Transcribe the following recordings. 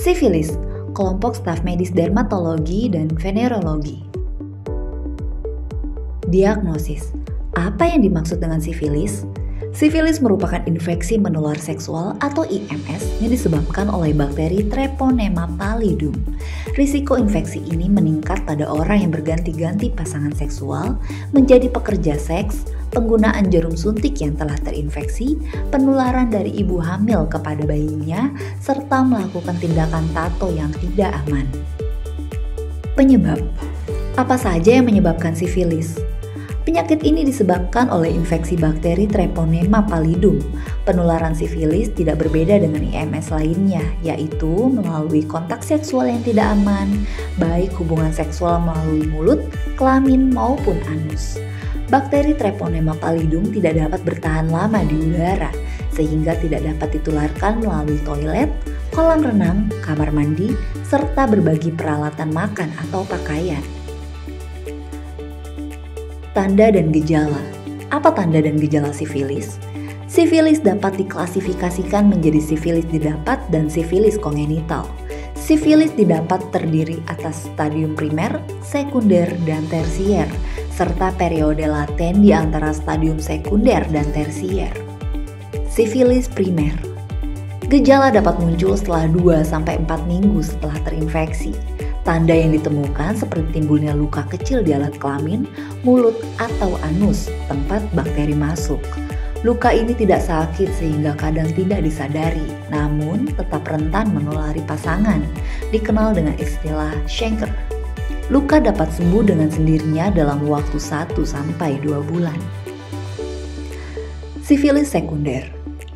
Sifilis, kelompok staf medis dermatologi dan venerologi. Diagnosis. Apa yang dimaksud dengan sifilis? Sifilis merupakan infeksi menular seksual atau IMS yang disebabkan oleh bakteri Treponema pallidum. Risiko infeksi ini meningkat pada orang yang berganti-ganti pasangan seksual, menjadi pekerja seks, penggunaan jarum suntik yang telah terinfeksi, penularan dari ibu hamil kepada bayinya, serta melakukan tindakan tato yang tidak aman. Penyebab. Apa saja yang menyebabkan sifilis? Penyakit ini disebabkan oleh infeksi bakteri Treponema pallidum. Penularan sifilis tidak berbeda dengan IMS lainnya, yaitu melalui kontak seksual yang tidak aman, baik hubungan seksual melalui mulut, kelamin, maupun anus. Bakteri Treponema pallidum tidak dapat bertahan lama di udara, sehingga tidak dapat ditularkan melalui toilet, kolam renang, kamar mandi, serta berbagi peralatan makan atau pakaian. Tanda dan gejala. Apa tanda dan gejala sifilis? Sifilis dapat diklasifikasikan menjadi sifilis didapat dan sifilis kongenital. Sifilis didapat terdiri atas stadium primer, sekunder, dan tersier, serta periode laten di antara stadium sekunder dan tersier. Sifilis primer. Gejala dapat muncul setelah 2-4 minggu setelah terinfeksi. Tanda yang ditemukan seperti timbulnya luka kecil di alat kelamin, mulut, atau anus, tempat bakteri masuk. Luka ini tidak sakit sehingga kadang tidak disadari, namun tetap rentan menulari pasangan, dikenal dengan istilah chancre. Luka dapat sembuh dengan sendirinya dalam waktu 1-2 bulan. Sifilis sekunder.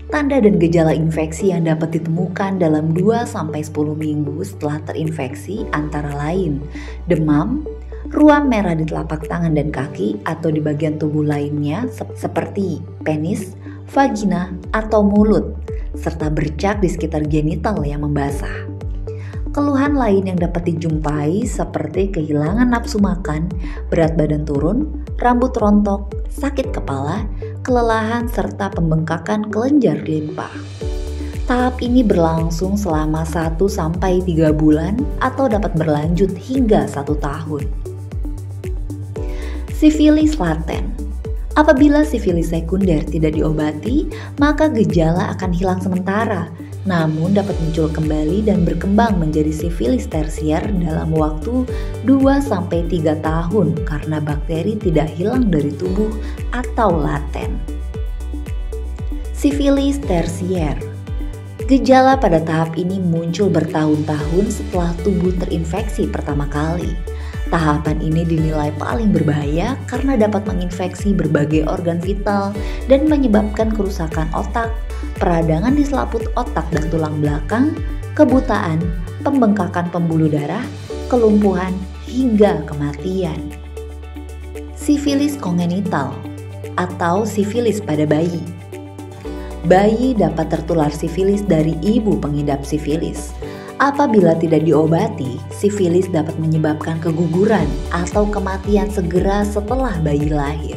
Tanda dan gejala infeksi yang dapat ditemukan dalam 2-10 minggu setelah terinfeksi antara lain demam, ruam merah di telapak tangan dan kaki atau di bagian tubuh lainnya seperti penis, vagina, atau mulut, serta bercak di sekitar genital yang membasah. Keluhan lain yang dapat dijumpai seperti kehilangan nafsu makan, berat badan turun, rambut rontok, sakit kepala, kelelahan, serta pembengkakan kelenjar limpa. Tahap ini berlangsung selama 1-3 bulan atau dapat berlanjut hingga 1 tahun. Sifilis laten. Apabila sifilis sekunder tidak diobati, maka gejala akan hilang sementara, namun dapat muncul kembali dan berkembang menjadi sifilis tersier dalam waktu 2-3 tahun karena bakteri tidak hilang dari tubuh atau laten. Sifilis tersier. Gejala pada tahap ini muncul bertahun-tahun setelah tubuh terinfeksi pertama kali. Tahapan ini dinilai paling berbahaya karena dapat menginfeksi berbagai organ vital dan menyebabkan kerusakan otak, peradangan di selaput otak dan tulang belakang, kebutaan, pembengkakan pembuluh darah, kelumpuhan, hingga kematian. Sifilis kongenital atau sifilis pada bayi. Bayi dapat tertular sifilis dari ibu pengidap sifilis. Apabila tidak diobati, sifilis dapat menyebabkan keguguran atau kematian segera setelah bayi lahir.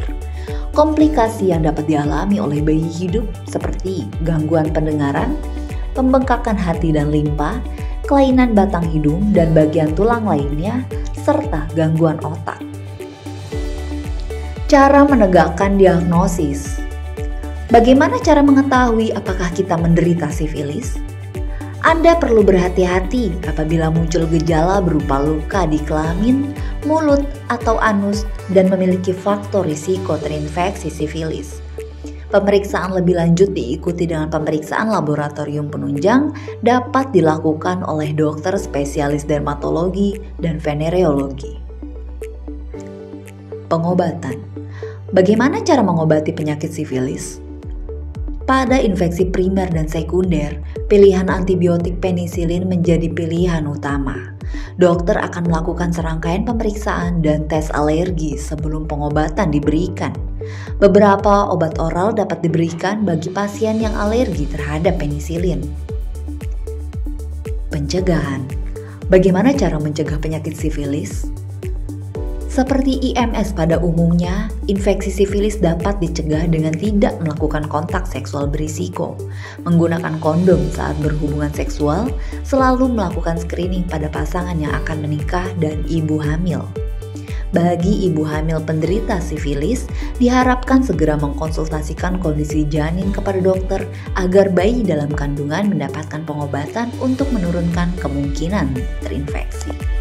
Komplikasi yang dapat dialami oleh bayi hidup seperti gangguan pendengaran, pembengkakan hati dan limpa, kelainan batang hidung dan bagian tulang lainnya, serta gangguan otak. Cara menegakkan diagnosis. Bagaimana cara mengetahui apakah kita menderita sifilis? Anda perlu berhati-hati apabila muncul gejala berupa luka di kelamin, mulut, atau anus dan memiliki faktor risiko terinfeksi sifilis. Pemeriksaan lebih lanjut diikuti dengan pemeriksaan laboratorium penunjang dapat dilakukan oleh dokter spesialis dermatologi dan venereologi. Pengobatan. Bagaimana cara mengobati penyakit sifilis? Pada infeksi primer dan sekunder, pilihan antibiotik penisilin menjadi pilihan utama. Dokter akan melakukan serangkaian pemeriksaan dan tes alergi sebelum pengobatan diberikan. Beberapa obat oral dapat diberikan bagi pasien yang alergi terhadap penisilin. Pencegahan. Bagaimana cara mencegah penyakit sifilis? Seperti IMS pada umumnya, infeksi sifilis dapat dicegah dengan tidak melakukan kontak seksual berisiko, menggunakan kondom saat berhubungan seksual, selalu melakukan screening pada pasangan yang akan menikah dan ibu hamil. Bagi ibu hamil penderita sifilis, diharapkan segera mengkonsultasikan kondisi janin kepada dokter agar bayi dalam kandungan mendapatkan pengobatan untuk menurunkan kemungkinan terinfeksi.